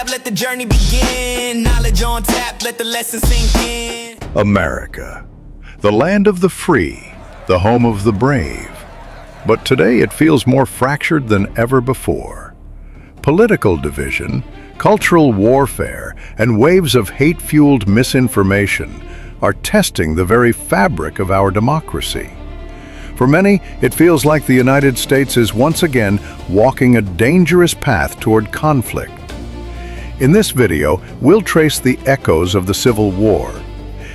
lab, let the journey begin. Knowledge on tap, let the lesson sink in. America, the land of the free, the home of the brave. But today it feels more fractured than ever before. Political division, cultural warfare, and waves of hate-fueled misinformation are testing the very fabric of our democracy. For many, it feels like the United States is once again walking a dangerous path toward conflict. In this video, we'll trace the echoes of the Civil War,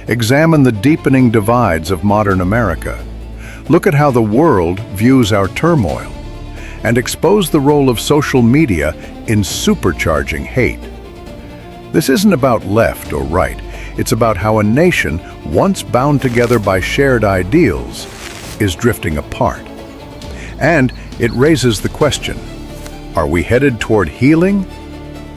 examine the deepening divides of modern America, look at how the world views our turmoil, and expose the role of social media in supercharging hate. This isn't about left or right, it's about how a nation, once bound together by shared ideals, is drifting apart. And it raises the question, are we headed toward healing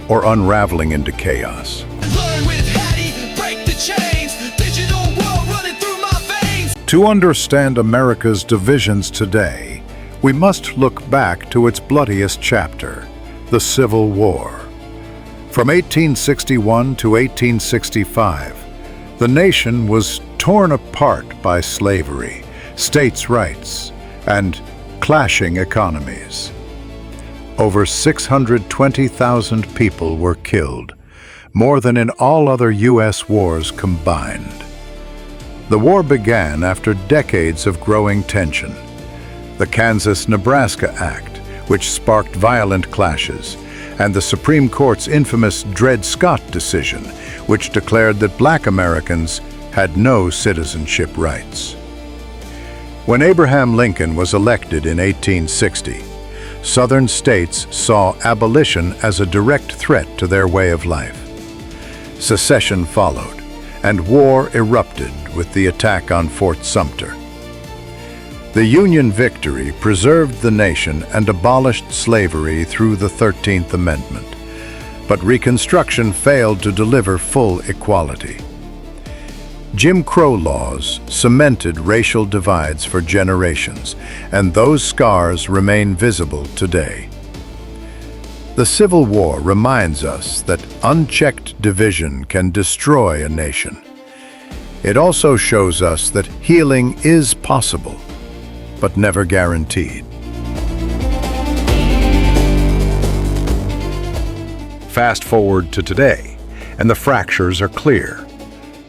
or unraveling into chaos? Learn with Hattie, break the chains. Digital world running through my veins. To understand America's divisions today, we must look back to its bloodiest chapter, the Civil War. From 1861 to 1865, the nation was torn apart by slavery, states' rights, and clashing economies. Over 620,000 people were killed, more than in all other U.S. wars combined. The war began after decades of growing tension. The Kansas-Nebraska Act, which sparked violent clashes, and the Supreme Court's infamous Dred Scott decision, which declared that Black Americans had no citizenship rights. When Abraham Lincoln was elected in 1860, Southern states saw abolition as a direct threat to their way of life. Secession followed, and war erupted with the attack on Fort Sumter. The Union victory preserved the nation and abolished slavery through the 13th Amendment, but Reconstruction failed to deliver full equality. Jim Crow laws cemented racial divides for generations, and those scars remain visible today. The Civil War reminds us that unchecked division can destroy a nation. It also shows us that healing is possible, but never guaranteed. Fast forward to today, and the fractures are clear.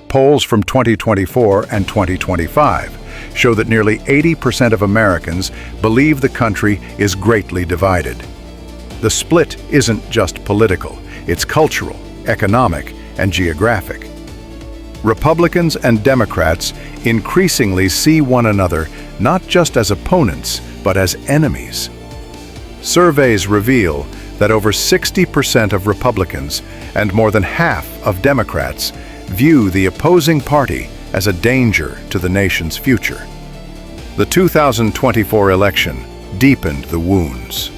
Polls from 2024 and 2025 show that nearly 80% of Americans believe the country is greatly divided. The split isn't just political, it's cultural, economic, and geographic. Republicans and Democrats increasingly see one another not just as opponents, but as enemies. Surveys reveal that over 60% of Republicans and more than half of Democrats view the opposing party as a danger to the nation's future. The 2024 election deepened the wounds.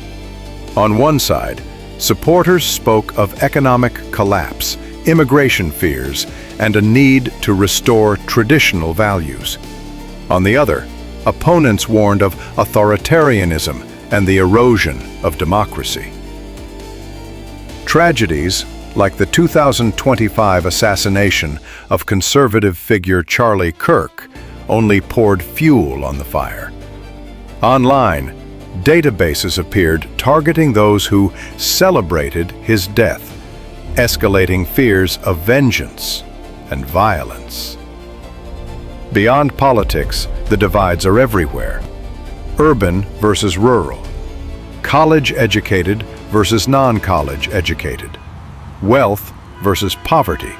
On one side, supporters spoke of economic collapse, immigration fears, and a need to restore traditional values. On the other, opponents warned of authoritarianism and the erosion of democracy. Tragedies like the 2025 assassination of conservative figure Charlie Kirk only poured fuel on the fire. Online, databases appeared targeting those who celebrated his death, escalating fears of vengeance and violence. Beyond politics, the divides are everywhere. Urban versus rural, college-educated versus non-college educated, wealth versus poverty.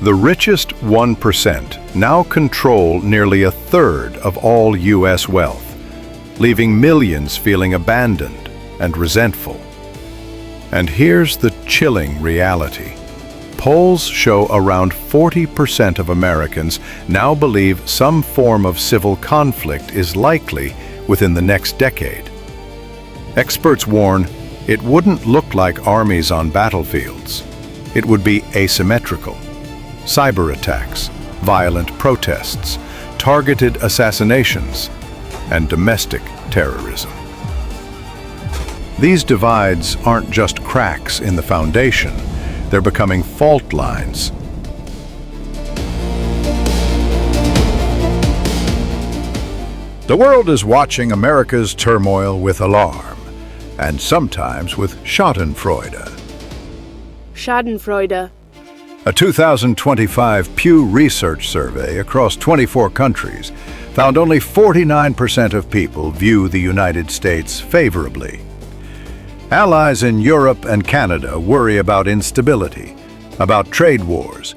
The richest 1% now control nearly a third of all U.S. wealth, leaving millions feeling abandoned and resentful. And here's the chilling reality. Polls show around 40% of Americans now believe some form of civil conflict is likely within the next decade. Experts warn it wouldn't look like armies on battlefields. It would be asymmetrical. Cyber attacks, violent protests, targeted assassinations, and domestic terrorism. These divides aren't just cracks in the foundation, they're becoming fault lines. The world is watching America's turmoil with alarm, and sometimes with schadenfreude. Schadenfreude. A 2025 Pew Research survey across 24 countries found only 49% of people view the United States favorably. Allies in Europe and Canada worry about instability, about trade wars,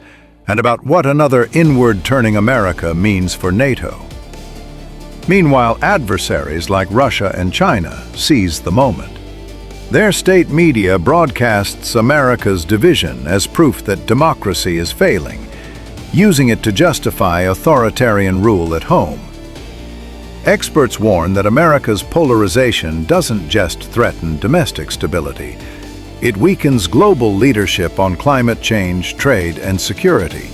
and about what another inward-turning America means for NATO. Meanwhile, adversaries like Russia and China seize the moment. Their state media broadcasts America's division as proof that democracy is failing, using it to justify authoritarian rule at home. Experts warn that America's polarization doesn't just threaten domestic stability. It weakens global leadership on climate change, trade, and security.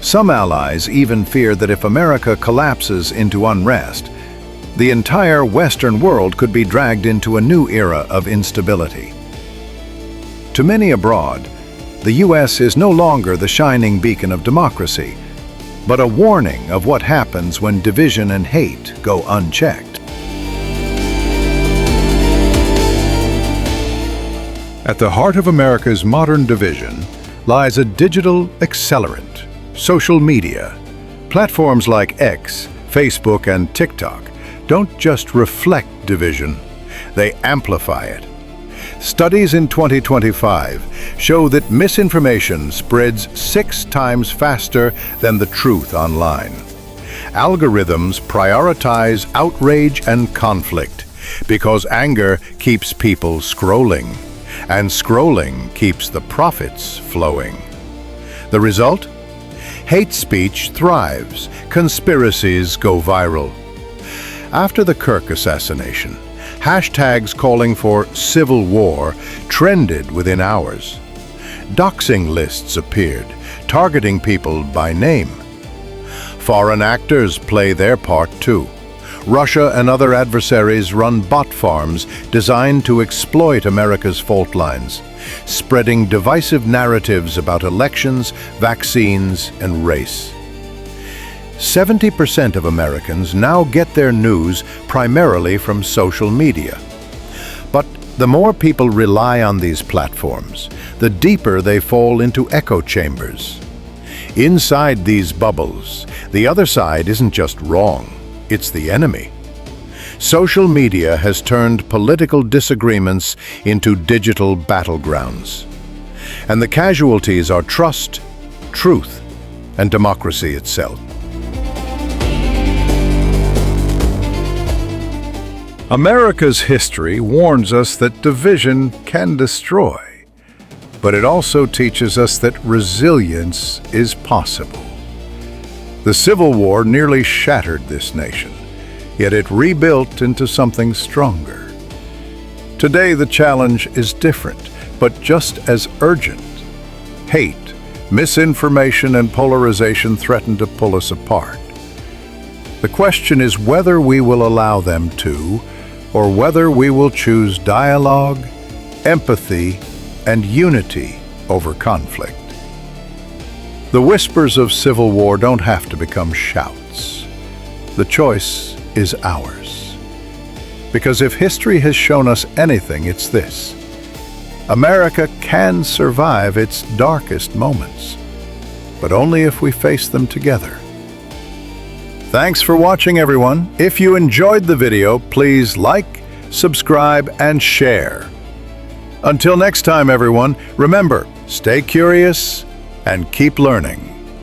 Some allies even fear that if America collapses into unrest, the entire Western world could be dragged into a new era of instability. To many abroad, the U.S. is no longer the shining beacon of democracy, but a warning of what happens when division and hate go unchecked. At the heart of America's modern division lies a digital accelerant: social media. Platforms like X, Facebook, and TikTok don't just reflect division, they amplify it. Studies in 2025 show that misinformation spreads 6 times faster than the truth online. Algorithms prioritize outrage and conflict because anger keeps people scrolling, and scrolling keeps the profits flowing. The result? Hate speech thrives, conspiracies go viral. After the Kirk assassination, hashtags calling for civil war trended within hours. Doxing lists appeared, targeting people by name. Foreign actors play their part too. Russia and other adversaries run bot farms designed to exploit America's fault lines, spreading divisive narratives about elections, vaccines, and race. 70% of Americans now get their news primarily from social media. But the more people rely on these platforms, the deeper they fall into echo chambers. Inside these bubbles, the other side isn't just wrong, it's the enemy. Social media has turned political disagreements into digital battlegrounds. And the casualties are trust, truth, and democracy itself. America's history warns us that division can destroy, but it also teaches us that resilience is possible. The Civil War nearly shattered this nation, yet it rebuilt into something stronger. Today the challenge is different, but just as urgent. Hate, misinformation, and polarization threaten to pull us apart. The question is whether we will allow them to, or whether we will choose dialogue, empathy, and unity over conflict. The whispers of civil war don't have to become shouts. The choice is ours. Because if history has shown us anything, it's this: America can survive its darkest moments, but only if we face them together. Thanks for watching, everyone. If you enjoyed the video, please like, subscribe, and share. Until next time, everyone, remember, stay curious and keep learning.